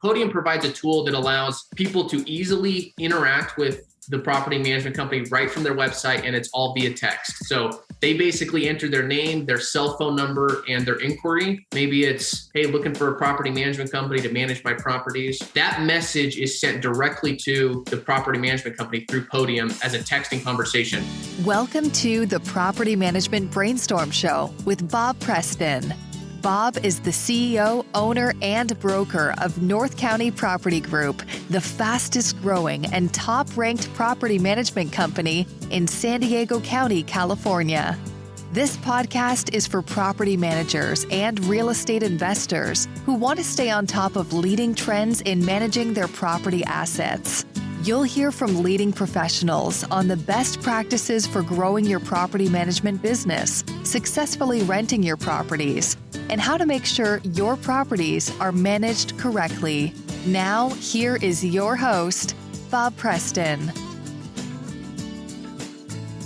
Podium provides a tool that allows people to easily interact with the property management company right from their website, and it's all via text. So they basically enter their name, their cell phone number, and their inquiry. Maybe it's, hey, looking for a property management company to manage my properties. That message is sent directly to the property management company through Podium as a texting conversation. Welcome to the Property Management Brainstorm Show with Bob Preston. Bob is the CEO, owner, and broker of North County Property Group, the fastest growing and top-ranked property management company in San Diego County, California. This podcast is for property managers and real estate investors who want to stay on top of leading trends in managing their property assets. You'll hear from leading professionals on the best practices for growing your property management business, successfully renting your properties, and how to make sure your properties are managed correctly. Now, here is your host, Bob Preston.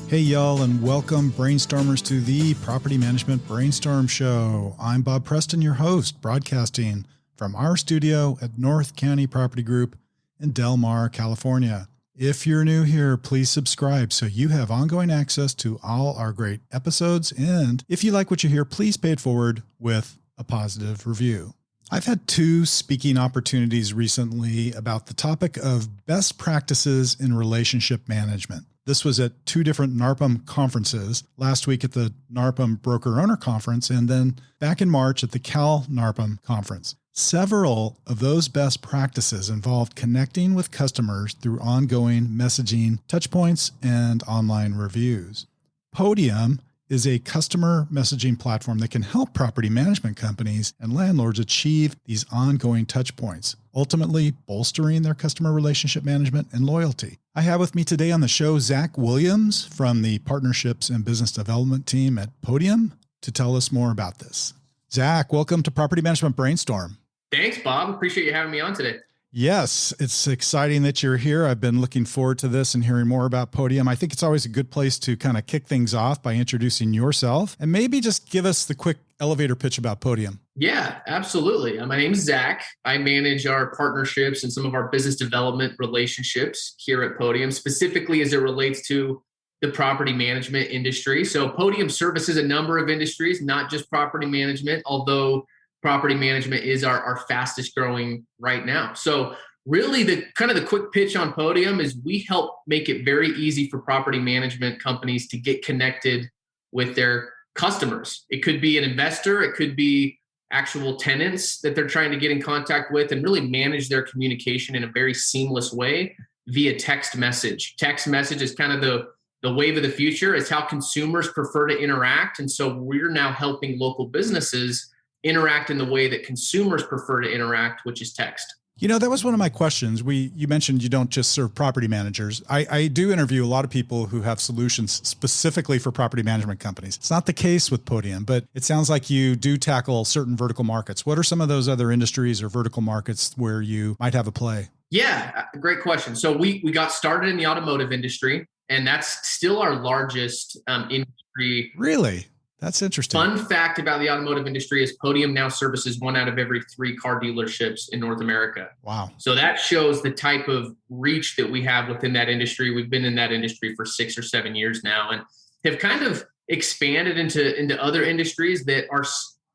Hey, y'all, and welcome, brainstormers, to the Property Management Brainstorm Show. I'm Bob Preston, your host, broadcasting from our studio at North County Property Group in Del Mar, California. If you're new here, please subscribe so you have ongoing access to all our great episodes. And if you like what you hear, please pay it forward with a positive review. I've had two speaking opportunities recently about the topic of best practices in relationship management. This was at two different NARPM conferences, last week at the NARPM Broker Owner Conference, and then back in March at the Cal NARPM Conference. Several of those best practices involved connecting with customers through ongoing messaging, touchpoints, and online reviews. Podium is a customer messaging platform that can help property management companies and landlords achieve these ongoing touchpoints, ultimately bolstering their customer relationship management and loyalty. I have with me today on the show Zach Williams from the Partnerships and Business Development team at Podium to tell us more about this. Zach, welcome to Property Management Brainstorm. Thanks, Bob. Appreciate you having me on today. Yes, it's exciting that you're here. I've been looking forward to this and hearing more about Podium. I think it's always a good place to kind of kick things off by introducing yourself and maybe just give us the quick elevator pitch about Podium. Yeah, absolutely. My name is Zach. I manage our partnerships and some of our business development relationships here at Podium, specifically as it relates to the property management industry. So Podium services a number of industries, not just property management, although property management is our fastest growing right now. So really the quick pitch on Podium is we help make it very easy for property management companies to get connected with their customers. It could be an investor, it could be actual tenants that they're trying to get in contact with and really manage their communication in a very seamless way via text message. Text message is kind of the wave of the future. It's how consumers prefer to interact. And so we're now helping local businesses interact in the way that consumers prefer to interact, which is text. You know, that was one of my questions. You mentioned you don't just serve property managers. I do interview a lot of people who have solutions specifically for property management companies. It's not the case with Podium, but it sounds like you do tackle certain vertical markets. What are some of those other industries or vertical markets where you might have a play? Yeah, great question. So we got started in the automotive industry, and that's still our largest industry. Really? That's interesting. Fun fact about the automotive industry is Podium now services 1 out of every 3 car dealerships in North America. Wow. So that shows the type of reach that we have within that industry. We've been in that industry for 6 or 7 years now and have kind of expanded into other industries that are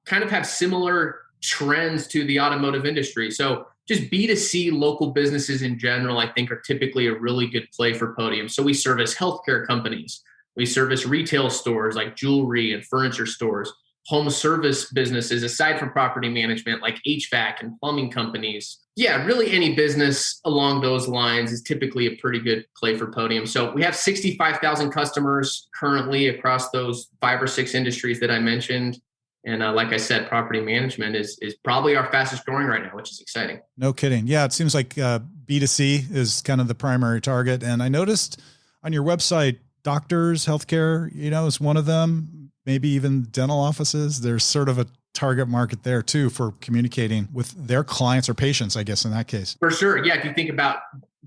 kind of have similar trends to the automotive industry. So just B2C local businesses in general, I think, are typically a really good play for Podium. So we service healthcare companies. We service retail stores like jewelry and furniture stores, home service businesses, aside from property management, like HVAC and plumbing companies. Yeah, really any business along those lines is typically a pretty good play for Podium. So we have 65,000 customers currently across those 5 or 6 industries that I mentioned. And like I said, property management is probably our fastest growing right now, which is exciting. No kidding. Yeah, it seems like B2C is kind of the primary target. And I noticed on your website, doctors, healthcare, is one of them, maybe even dental offices. There's sort of a target market there too for communicating with their clients or patients, I guess, in that case. For sure. Yeah. If you think about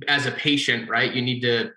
as a patient, right, you need to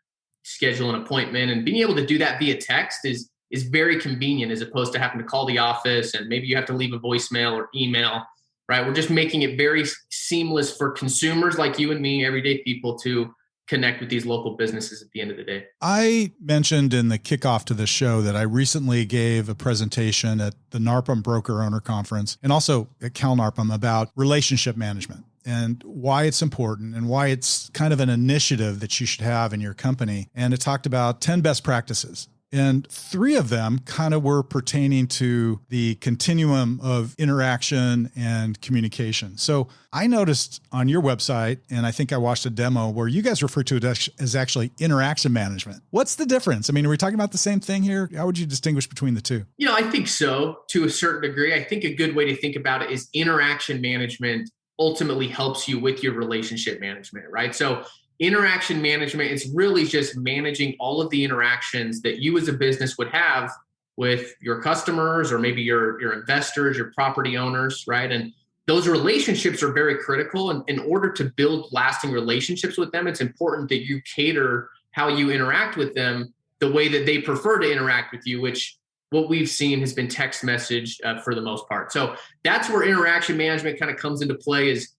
schedule an appointment, and being able to do that via text is very convenient as opposed to having to call the office and maybe you have to leave a voicemail or email. right? We're just making it very seamless for consumers like you and me, everyday people, to connect with these local businesses at the end of the day. I mentioned in the kickoff to the show that I recently gave a presentation at the NARPM Broker Owner Conference and also at CalNARPM about relationship management and why it's important and why it's kind of an initiative that you should have in your company. And it talked about 10 best practices. And 3 of them kind of were pertaining to the continuum of interaction and communication. So I noticed on your website, and I think I watched a demo where you guys refer to it as actually interaction management. What's the difference? I mean, are we talking about the same thing here? How would you distinguish between the two? I think so, to a certain degree. I think a good way to think about it is interaction management ultimately helps you with your relationship management, right? So interaction management is really just managing all of the interactions that you as a business would have with your customers or maybe your investors, your property owners, right? And those relationships are very critical. And in order to build lasting relationships with them, it's important that you cater how you interact with them the way that they prefer to interact with you, which what we've seen has been text message for the most part. So that's where interaction management kind of comes into play. Is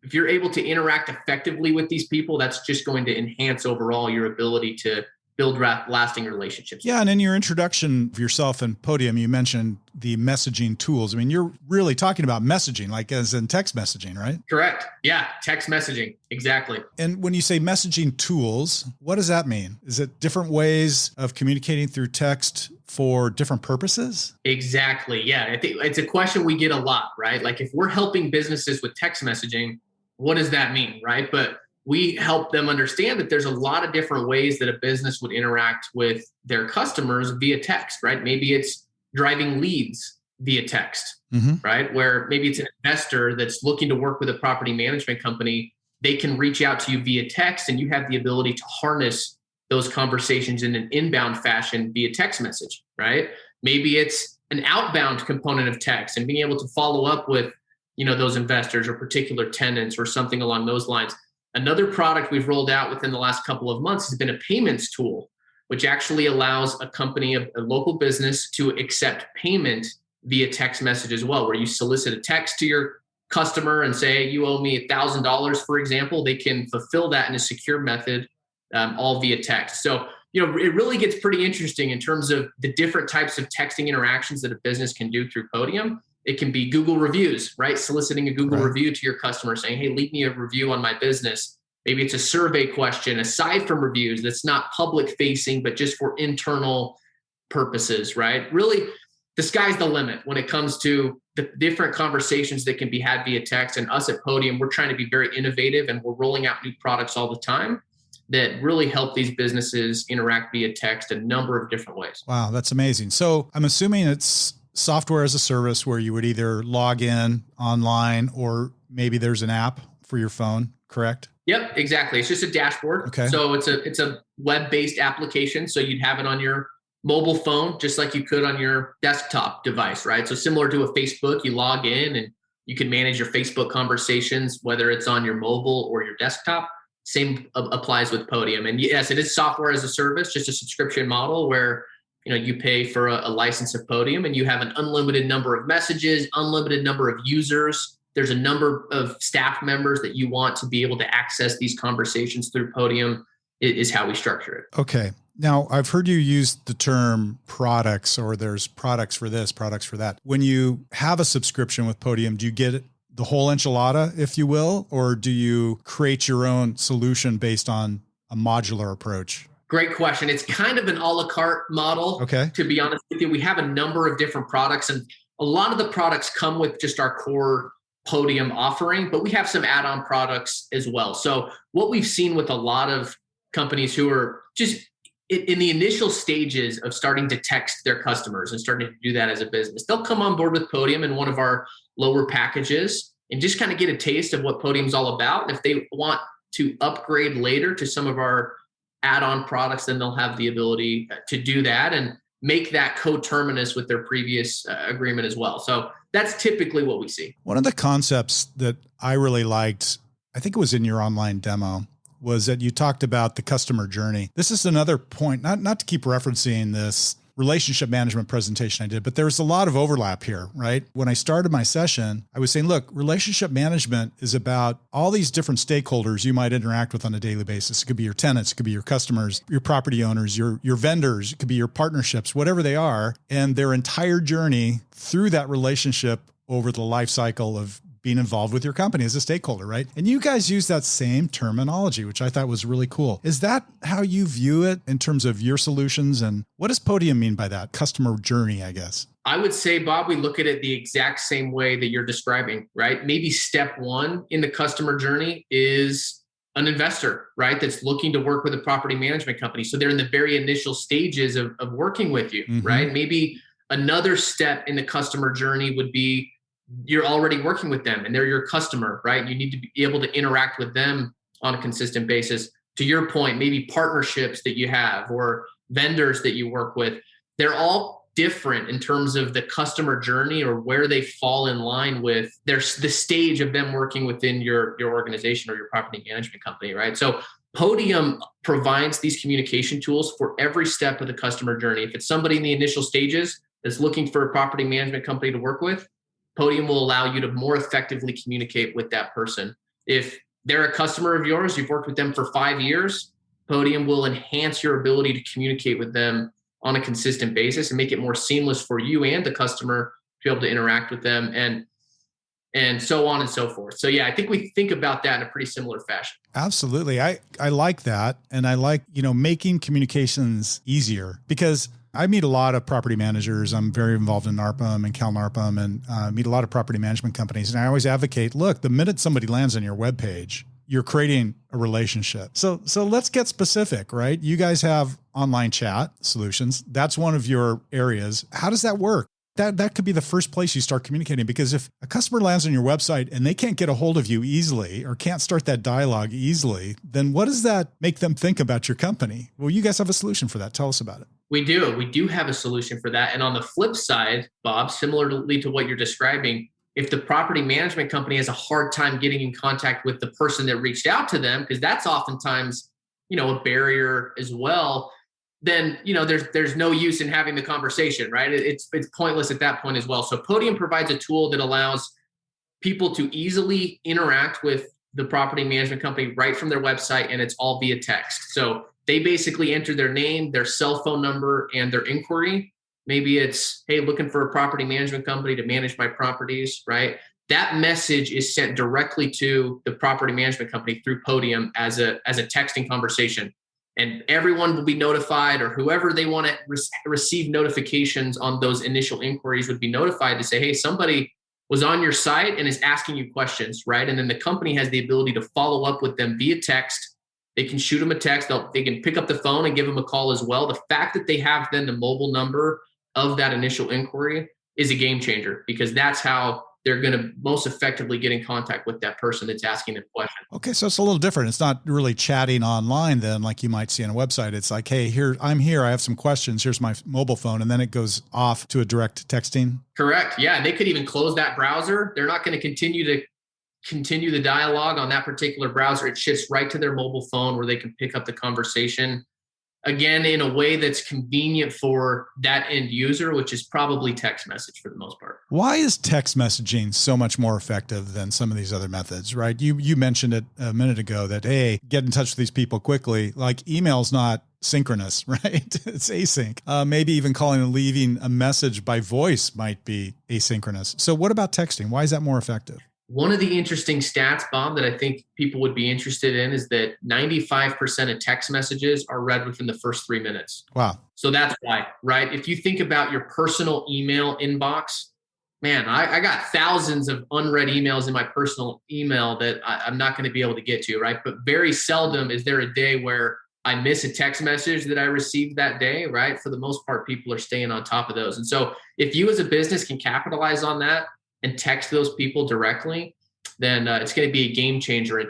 if you're able to interact effectively with these people, that's just going to enhance overall your ability to build lasting relationships. Yeah. And in your introduction of yourself and Podium, you mentioned the messaging tools. I mean, you're really talking about messaging, like as in text messaging, right? Correct. Yeah. Text messaging. Exactly. And when you say messaging tools, what does that mean? Is it different ways of communicating through text for different purposes? Exactly. Yeah. I think it's a question we get a lot, right? Like if we're helping businesses with text messaging, what does that mean, right? But we help them understand that there's a lot of different ways that a business would interact with their customers via text, right? Maybe it's driving leads via text, right? Where maybe it's an investor that's looking to work with a property management company. They can reach out to you via text and you have the ability to harness those conversations in an inbound fashion via text message, right? Maybe it's an outbound component of text and being able to follow up with those investors or particular tenants or something along those lines. Another product we've rolled out within the last couple of months has been a payments tool, which actually allows a company, a local business, to accept payment via text message as well, where you solicit a text to your customer and say, you owe me $1,000, for example. They can fulfill that in a secure method, all via text. So, it really gets pretty interesting in terms of the different types of texting interactions that a business can do through Podium. It can be Google reviews, right? Soliciting a Google review to your customer saying, hey, leave me a review on my business. Maybe it's a survey question aside from reviews that's not public facing, but just for internal purposes, right? Really, the sky's the limit when it comes to the different conversations that can be had via text. And us at Podium, we're trying to be very innovative and we're rolling out new products all the time that really help these businesses interact via text a number of different ways. Wow, that's amazing. So I'm assuming it's software as a service where you would either log in online or maybe there's an app for your phone, correct? Yep, exactly. It's just a dashboard. Okay. So it's a web-based application. So you'd have it on your mobile phone, just like you could on your desktop device, right? So similar to a Facebook, you log in and you can manage your Facebook conversations, whether it's on your mobile or your desktop. Same applies with Podium. And yes, it is software as a service, just a subscription model where you pay for a license of Podium and you have an unlimited number of messages, unlimited number of users. There's a number of staff members that you want to be able to access these conversations through Podium is how we structure it. Okay. Now, I've heard you use the term products, or there's products for this, products for that. When you have a subscription with Podium, do you get the whole enchilada, if you will, or do you create your own solution based on a modular approach? Great question. It's kind of an a la carte model. Okay. To be honest with you, we have a number of different products, and a lot of the products come with just our core Podium offering, but we have some add-on products as well. So what we've seen with a lot of companies who are just in the initial stages of starting to text their customers and starting to do that as a business, they'll come on board with Podium in one of our lower packages and just kind of get a taste of what Podium's all about. And if they want to upgrade later to some of our add-on products, then they'll have the ability to do that and make that coterminous with their previous agreement as well. So that's typically what we see. One of the concepts that I really liked, I think it was in your online demo, was that you talked about the customer journey. This is another point, not to keep referencing this relationship management presentation I did, but there's a lot of overlap here, right? When I started my session, I was saying, look, relationship management is about all these different stakeholders you might interact with on a daily basis. It could be your tenants, it could be your customers, your property owners, your vendors, it could be your partnerships, whatever they are, and their entire journey through that relationship over the life cycle of being involved with your company as a stakeholder, right? And you guys use that same terminology, which I thought was really cool. Is that how you view it in terms of your solutions? And what does Podium mean by that? Customer journey, I guess. I would say, Bob, we look at it the exact same way that you're describing, right? Maybe step one in the customer journey is an investor, right? That's looking to work with a property management company. So they're in the very initial stages of working with you, right? Maybe another step in the customer journey would be you're already working with them and they're your customer, right? You need to be able to interact with them on a consistent basis. To your point, maybe partnerships that you have or vendors that you work with, they're all different in terms of the customer journey or where they fall in line with the stage of them working within your organization or your property management company, right? So Podium provides these communication tools for every step of the customer journey. If it's somebody in the initial stages that's looking for a property management company to work with, Podium will allow you to more effectively communicate with that person. If they're a customer of yours, you've worked with them for 5 years, Podium will enhance your ability to communicate with them on a consistent basis and make it more seamless for you and the customer to be able to interact with them and so on and so forth. So yeah, I think we think about that in a pretty similar fashion. Absolutely. I like that. And I like, making communications easier because I meet a lot of property managers. I'm very involved in NARPM and NARPM and meet a lot of property management companies. And I always advocate, look, the minute somebody lands on your webpage, you're creating a relationship. So let's get specific, right? You guys have online chat solutions. That's one of your areas. How does that work? That could be the first place you start communicating, because if a customer lands on your website and they can't get a hold of you easily or can't start that dialogue easily, then what does that make them think about your company? Well, you guys have a solution for that. Tell us about it. We do. We do have a solution for that. And on the flip side, Bob, similarly to what you're describing, if the property management company has a hard time getting in contact with the person that reached out to them, because that's oftentimes, a barrier as well, then, there's no use in having the conversation, right? It's pointless at that point as well. So Podium provides a tool that allows people to easily interact with the property management company right from their website, and it's all via text. So they basically enter their name, their cell phone number, and their inquiry. Maybe it's, hey, looking for a property management company to manage my properties, right? That message is sent directly to the property management company through Podium as a texting conversation. And everyone will be notified, or whoever they want to receive notifications on those initial inquiries would be notified to say, hey, somebody was on your site and is asking you questions, right? And then the company has the ability to follow up with them via text. They can shoot them a text. They can pick up the phone and give them a call as well. The fact that they have then the mobile number of that initial inquiry is a game changer, because that's how they're going to most effectively get in contact with that person that's asking them questions. Okay, so it's a little different. It's not really chatting online then like you might see on a website. It's like, hey, I'm here. I have some questions. Here's my mobile phone. And then it goes off to a direct texting. Correct. Yeah. And they could even close that browser. They're not going to continue the dialogue on that particular browser. It shifts right to their mobile phone where they can pick up the conversation, again, in a way that's convenient for that end user, which is probably text message for the most part. Why is text messaging so much more effective than some of these other methods, right? You mentioned it a minute ago that, hey, get in touch with these people quickly. Like email's not synchronous, right? It's async. Maybe even calling and leaving a message by voice might be asynchronous. So what about texting? Why is that more effective? One of the interesting stats, Bob, that I think people would be interested in is that 95% of text messages are read within the first 3 minutes. Wow. So that's why, right? If you think about your personal email inbox, man, I got thousands of unread emails in my personal email that I'm not going to be able to get to, right? But very seldom is there a day where I miss a text message that I received that day, right? For the most part, people are staying on top of those. And so if you as a business can capitalize on that and text those people directly, then it's going to be a game changer in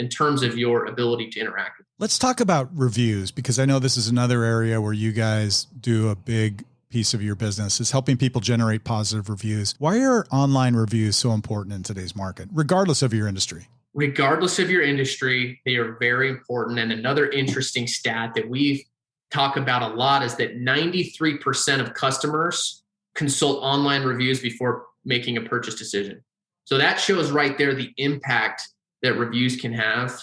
terms of your ability to interact. Let's talk about reviews, because I know this is another area where you guys do a big piece of your business, is helping people generate positive reviews. Why are online reviews so important in today's market, regardless of your industry? Regardless of your industry, they are very important. And another interesting stat that we've talk about a lot is that 93% of customers consult online reviews before making a purchase decision. So that shows right there the impact that reviews can have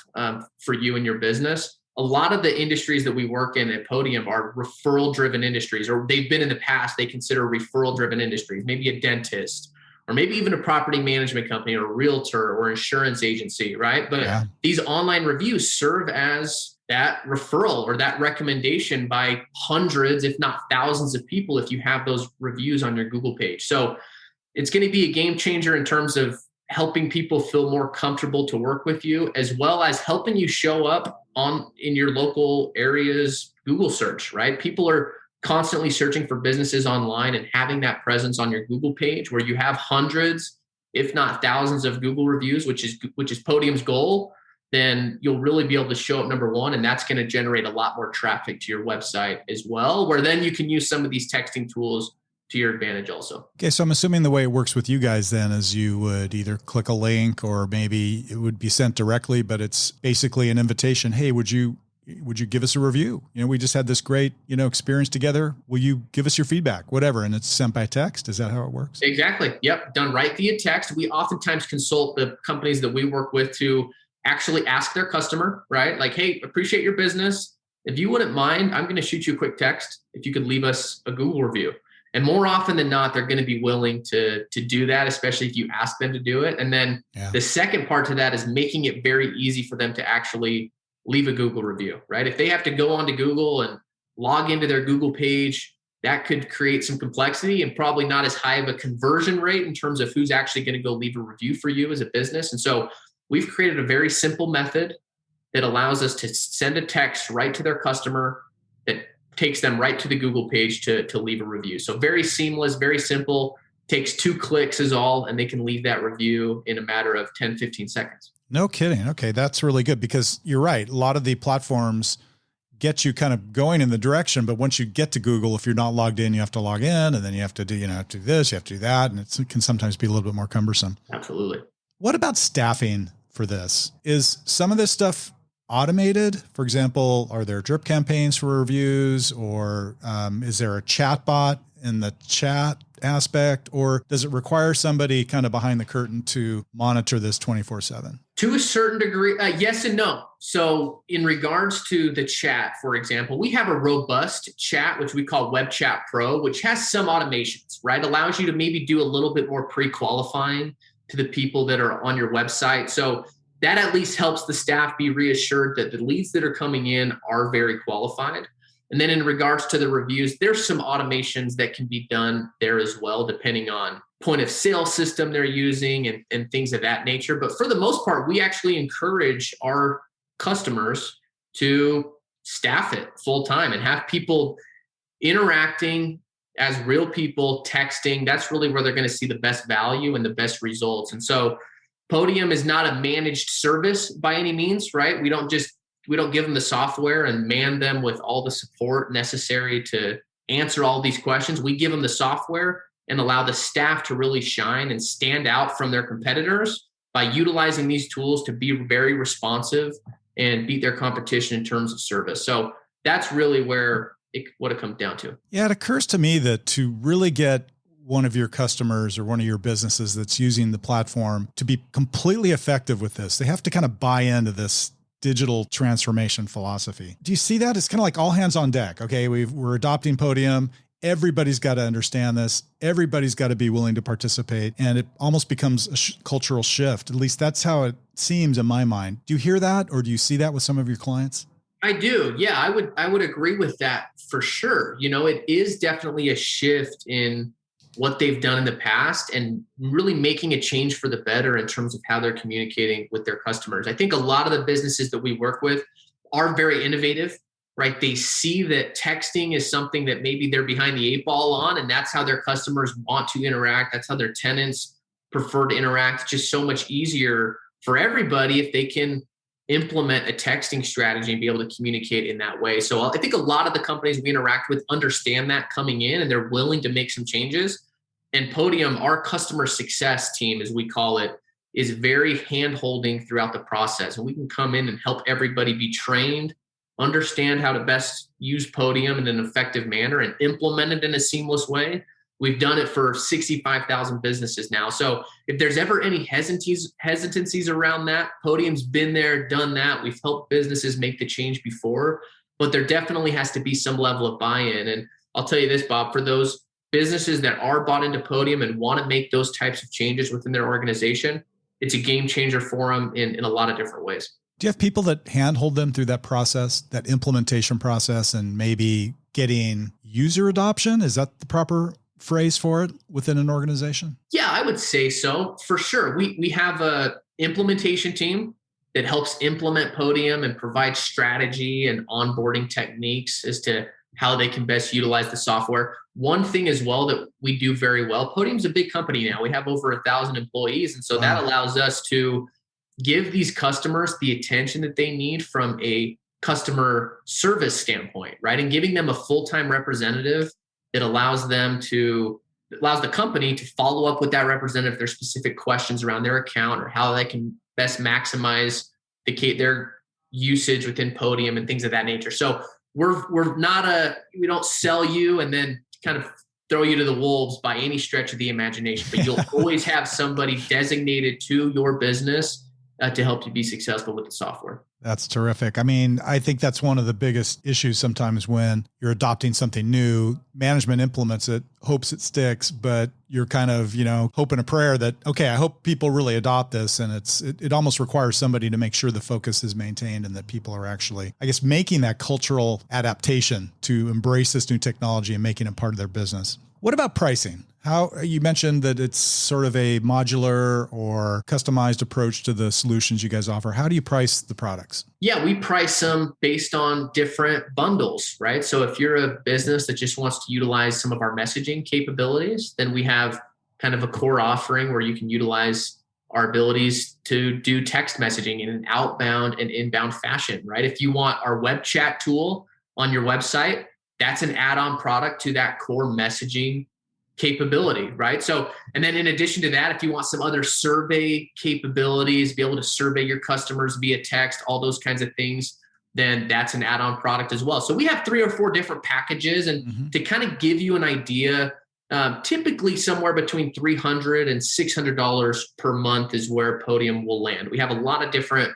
for you and your business. A lot of the industries that we work in at Podium are referral-driven industries, or they've been in the past, they consider referral-driven industries, maybe a dentist, or maybe even a property management company or a realtor or insurance agency, right? But these online reviews serve as that referral or that recommendation by hundreds, if not thousands of people if you have those reviews on your Google page. So it's going to be a game changer in terms of helping people feel more comfortable to work with you, as well as helping you show up in your local area's Google search, right? People are constantly searching for businesses online, and having that presence on your Google page where you have hundreds, if not thousands of Google reviews, which is Podium's goal, then you'll really be able to show up number one. And that's going to generate a lot more traffic to your website as well, where then you can use some of these texting tools to your advantage also. Okay. So I'm assuming the way it works with you guys then is you would either click a link or maybe it would be sent directly, but it's basically an invitation. Hey, would you give us a review? We just had this great, experience together. Will you give us your feedback, whatever? And it's sent by text. Is that how it works? Exactly. Yep. Done right via text. We oftentimes consult the companies that we work with to actually ask their customer, right? Like, hey, appreciate your business. If you wouldn't mind, I'm going to shoot you a quick text. If you could leave us a Google review. And more often than not, they're going to be willing to do that, especially if you ask them to do it. And then the second part to that is making it very easy for them to actually leave a Google review, right? If they have to go onto Google and log into their Google page, that could create some complexity and probably not as high of a conversion rate in terms of who's actually going to go leave a review for you as a business. And so we've created a very simple method that allows us to send a text right to their customer that takes them right to the Google page to leave a review. So very seamless, very simple, takes 2 clicks is all, and they can leave that review in a matter of 10, 15 seconds. No kidding. Okay. That's really good because you're right. A lot of the platforms get you kind of going in the direction, but once you get to Google, if you're not logged in, you have to log in, and then you have to do, have to do this, you have to do that. And it can sometimes be a little bit more cumbersome. Absolutely. What about staffing for this? Is some of this stuff automated? For example, are there drip campaigns for reviews, or is there a chat bot in the chat aspect, or does it require somebody kind of behind the curtain to monitor this 24/7? To a certain degree, yes and no. So in regards to the chat, for example, we have a robust chat, which we call Web Chat Pro, which has some automations, right? Allows you to maybe do a little bit more pre-qualifying to the people that are on your website. So that at least helps the staff be reassured that the leads that are coming in are very qualified. And then in regards to the reviews, there's some automations that can be done there as well, depending on point of sale system they're using and things of that nature. But for the most part, we actually encourage our customers to staff it full time and have people interacting as real people, texting. That's really where they're going to see the best value and the best results. And so Podium is not a managed service by any means, right? We don't give them the software and man them with all the support necessary to answer all these questions. We give them the software and allow the staff to really shine and stand out from their competitors by utilizing these tools to be very responsive and beat their competition in terms of service. So that's really what it comes down to. Yeah, it occurs to me that to really get one of your customers or one of your businesses that's using the platform to be completely effective with this, they have to kind of buy into this digital transformation philosophy. Do you see that? It's kind of like all hands on deck. Okay, we're adopting Podium. Everybody's got to understand this. Everybody's got to be willing to participate. And it almost becomes a cultural shift. At least that's how it seems in my mind. Do you hear that, or do you see that with some of your clients? I do. Yeah, I would agree with that for sure. It is definitely a shift in what they've done in the past and really making a change for the better in terms of how they're communicating with their customers. I think a lot of the businesses that we work with are very innovative, right? They see that texting is something that maybe they're behind the 8 ball on, and that's how their customers want to interact. That's how their tenants prefer to interact. It's just so much easier for everybody if they can implement a texting strategy and be able to communicate in that way. So I think a lot of the companies we interact with understand that coming in, and they're willing to make some changes. And Podium, our customer success team, as we call it, is very hand-holding throughout the process. And we can come in and help everybody be trained understand how to best use Podium in an effective manner and implement it in a seamless way. We've done it for 65,000 businesses now. So if there's ever any hesitancies around that, Podium's been there, done that. We've helped businesses make the change before, but there definitely has to be some level of buy-in. And I'll tell you this, Bob, for those businesses that are bought into Podium and want to make those types of changes within their organization, it's a game changer for them in a lot of different ways. Do you have people that handhold them through that process, that implementation process, and maybe getting user adoption? Is that the proper phrase for it within an organization? Yeah, I would say so, for sure. We have a implementation team that helps implement Podium and provide strategy and onboarding techniques as to how they can best utilize the software. One thing as well that we do very well, Podium's a big company now. We have over 1,000 employees. And so that allows us to give these customers the attention that they need from a customer service standpoint, right? And giving them a full-time representative that allows the company to follow up with that representative if there's specific questions around their account or how they can best maximize their usage within Podium and things of that nature. So we don't sell you and then kind of throw you to the wolves by any stretch of the imagination, but you'll always have somebody designated to your business to help you be successful with the software. That's terrific. I mean, I think that's one of the biggest issues sometimes when you're adopting something new. Management implements it, hopes it sticks, but you're kind of, hoping a prayer that, okay, I hope people really adopt this. And it almost requires somebody to make sure the focus is maintained and that people are actually, I guess, making that cultural adaptation to embrace this new technology and making it part of their business. What about pricing? How you mentioned that it's sort of a modular or customized approach to the solutions you guys offer. How do you price the products? Yeah, we price them based on different bundles, right? So if you're a business that just wants to utilize some of our messaging capabilities, then we have kind of a core offering where you can utilize our abilities to do text messaging in an outbound and inbound fashion, right? If you want our web chat tool on your website, that's an add-on product to that core messaging capability, right? So, and then in addition to that, if you want some other survey capabilities, be able to survey your customers via text, all those kinds of things, then that's an add-on product as well. So we have 3 or 4 different packages, and to kind of give you an idea, typically somewhere between $300 and $600 per month is where Podium will land. We have a lot of different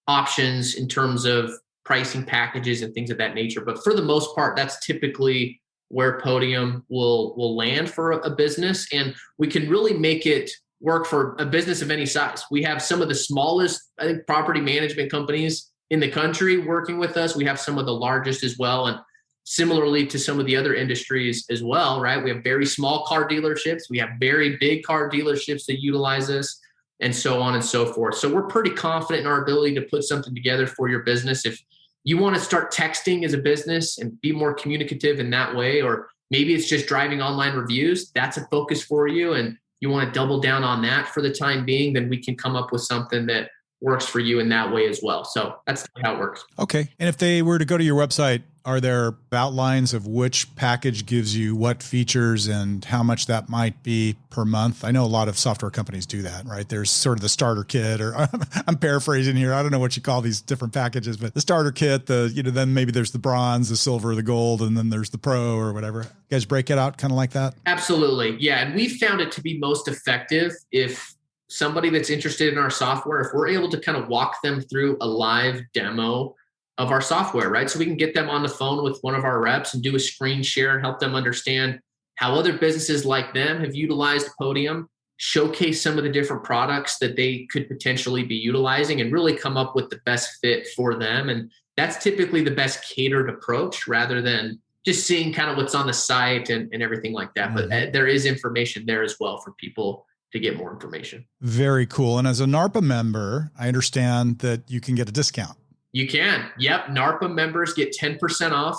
options in terms of pricing packages and things of that nature, but for the most part, that's typically where Podium will land for a business. And we can really make it work for a business of any size. We have some of the smallest, I think, property management companies in the country working with us. We have some of the largest as well. And similarly to some of the other industries as well, right? We have very small car dealerships. We have very big car dealerships that utilize us, and so on and so forth. So we're pretty confident in our ability to put something together for your business. If you want to start texting as a business and be more communicative in that way, or maybe it's just driving online reviews, that's a focus for you, and you want to double down on that for the time being, then we can come up with something that works for you in that way as well. So that's how it works. Okay. And if they were to go to your website, are there outlines of which package gives you what features and how much that might be per month? I know a lot of software companies do that, right? There's sort of the starter kit, or I'm paraphrasing here. I don't know what you call these different packages, but the starter kit, then maybe there's the bronze, the silver, the gold, and then there's the pro or whatever. You guys break it out kind of like that? Absolutely. Yeah. And we found it to be most effective if somebody that's interested in our software, if we're able to kind of walk them through a live demo of our software, right? So we can get them on the phone with one of our reps and do a screen share and help them understand how other businesses like them have utilized Podium, showcase some of the different products that they could potentially be utilizing, and really come up with the best fit for them. And that's typically the best catered approach rather than just seeing kind of what's on the site and everything like that. But there is information there as well for people to get more information. Very cool. And as a NARPM member, I understand that you can get a discount. You can. Yep. NARPM members get 10% off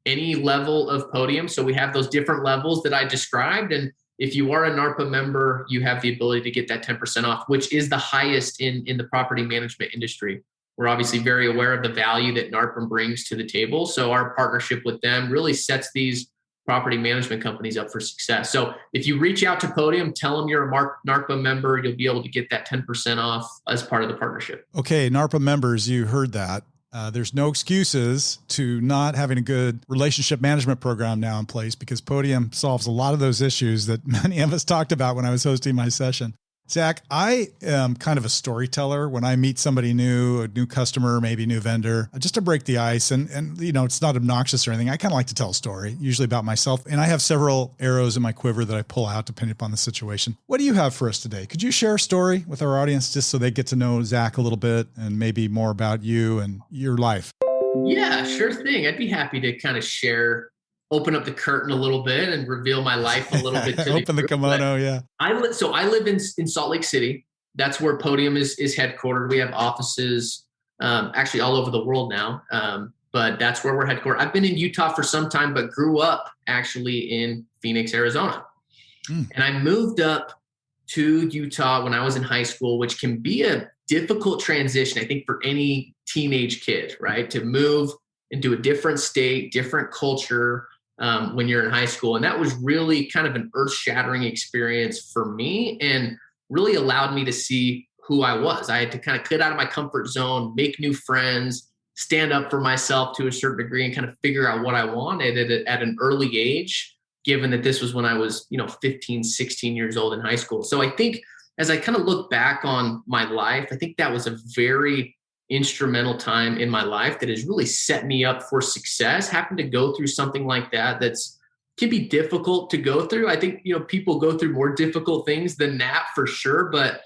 any level of Podium. So we have those different levels that I described. And if you are a NARPM member, you have the ability to get that 10% off, which is the highest in the property management industry. We're obviously very aware of the value that NARPM brings to the table. So our partnership with them really sets these property management companies up for success. So if you reach out to Podium, tell them you're a NARPM member, you'll be able to get that 10% off as part of the partnership. Okay, NARPM members, you heard that. There's no excuses to not having a good relationship management program now in place, because Podium solves a lot of those issues that many of us talked about when I was hosting my session. Zach, I am kind of a storyteller when I meet somebody new, a new customer, maybe new vendor, just to break the ice. And it's not obnoxious or anything. I kind of like to tell a story, usually about myself. And I have several arrows in my quiver that I pull out depending upon the situation. What do you have for us today? Could you share a story with our audience just so they get to know Zach a little bit and maybe more about you and your life? Yeah, sure thing. I'd be happy to kind of open up the curtain a little bit and reveal my life a little bit. Open the kimono, yeah. I live in Salt Lake City. That's where Podium is headquartered. We have offices actually all over the world now, but that's where we're headquartered. I've been in Utah for some time, but grew up actually in Phoenix, Arizona. And I moved up to Utah when I was in high school, which can be a difficult transition, I think, for any teenage kid, right? To move into a different state, different culture, when you're in high school. And that was really kind of an earth-shattering experience for me, and really allowed me to see who I was. I had to kind of get out of my comfort zone, make new friends, stand up for myself to a certain degree, and kind of figure out what I wanted at an early age, given that this was when I was, 15, 16 years old in high school. So I think as I kind of look back on my life, I think that was a very instrumental time in my life that has really set me up for success. Having to go through something like that can be difficult to go through. I think, people go through more difficult things than that for sure, but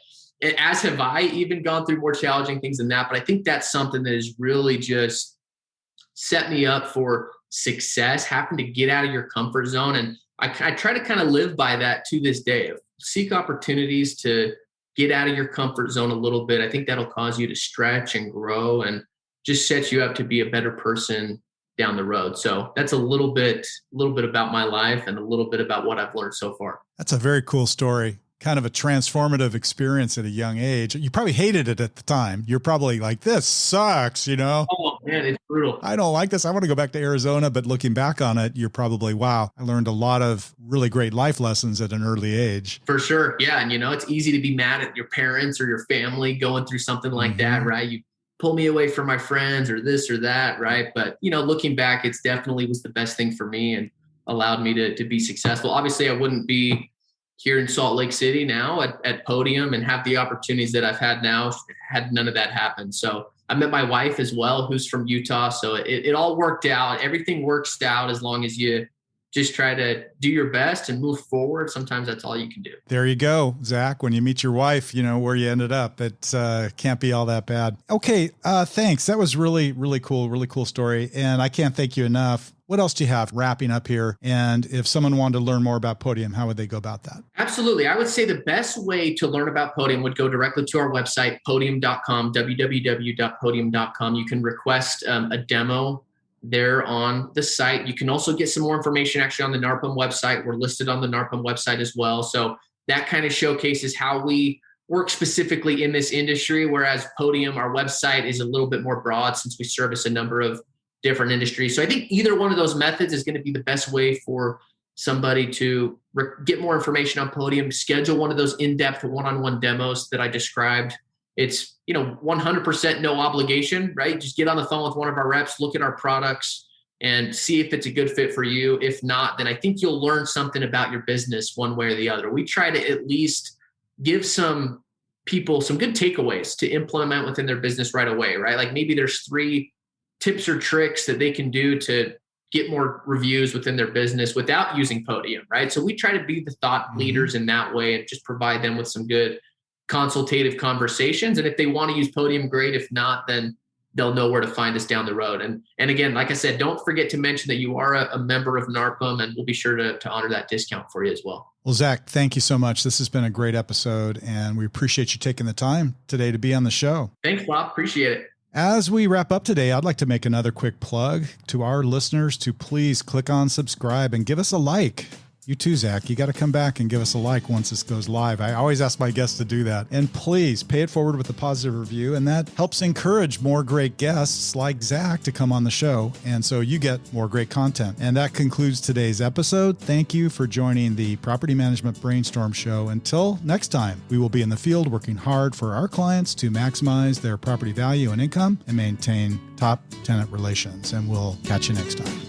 as have I even gone through more challenging things than that. But I think that's something that has really just set me up for success, having to get out of your comfort zone. And I try to kind of live by that to this day. Seek opportunities to get out of your comfort zone a little bit. I think that'll cause you to stretch and grow and just set you up to be a better person down the road. So that's a little bit about my life and a little bit about what I've learned so far. That's a very cool story. Kind of a transformative experience at a young age. You probably hated it at the time. You're probably like, this sucks, Oh man, it's brutal. I don't like this. I want to go back to Arizona. But looking back on it, you're probably, wow, I learned a lot of really great life lessons at an early age. For sure. Yeah. And it's easy to be mad at your parents or your family going through something like that, right? You pull me away from my friends or this or that, right? But, looking back, it's definitely was the best thing for me and allowed me to be successful. Obviously, I wouldn't be here in Salt Lake City now at Podium and have the opportunities that I've had now had none of that happen. So I met my wife as well, who's from Utah. So it all worked out. Everything works out as long as you just try to do your best and move forward. Sometimes that's all you can do. There you go, Zach. When you meet your wife, where you ended up. It can't be all that bad. Okay, thanks. That was really, really cool story. And I can't thank you enough. What else do you have wrapping up here? And if someone wanted to learn more about Podium, how would they go about that? Absolutely. I would say the best way to learn about Podium would go directly to our website, podium.com, www.podium.com. You can request a demo there on the site. You can also get some more information actually on the NARPM website. We're listed on the NARPM website as well. So that kind of showcases how we work specifically in this industry, whereas Podium, our website, is a little bit more broad since we service a number of different industries. So I think either one of those methods is going to be the best way for somebody to get more information on Podium, schedule one of those in-depth one-on-one demos that I described. It's, 100% no obligation, right? Just get on the phone with one of our reps, look at our products and see if it's a good fit for you. If not, then I think you'll learn something about your business one way or the other. We try to at least give some people some good takeaways to implement within their business right away, right? Like maybe there's 3 tips or tricks that they can do to get more reviews within their business without using Podium, right? So we try to be the thought leaders in that way and just provide them with some good consultative conversations. And if they want to use Podium, great. If not, then they'll know where to find us down the road. And again, like I said, don't forget to mention that you are a member of NARPM, and we'll be sure to honor that discount for you as well. Well, Zach, thank you so much. This has been a great episode, and we appreciate you taking the time today to be on the show. Thanks, Bob. Appreciate it. As we wrap up today, I'd like to make another quick plug to our listeners to please click on subscribe and give us a like. You too, Zach. You got to come back and give us a like once this goes live. I always ask my guests to do that. And please pay it forward with a positive review. And that helps encourage more great guests like Zach to come on the show. And so you get more great content. And that concludes today's episode. Thank you for joining the Property Management Brainstorm Show. Until next time, we will be in the field working hard for our clients to maximize their property value and income and maintain top tenant relations. And we'll catch you next time.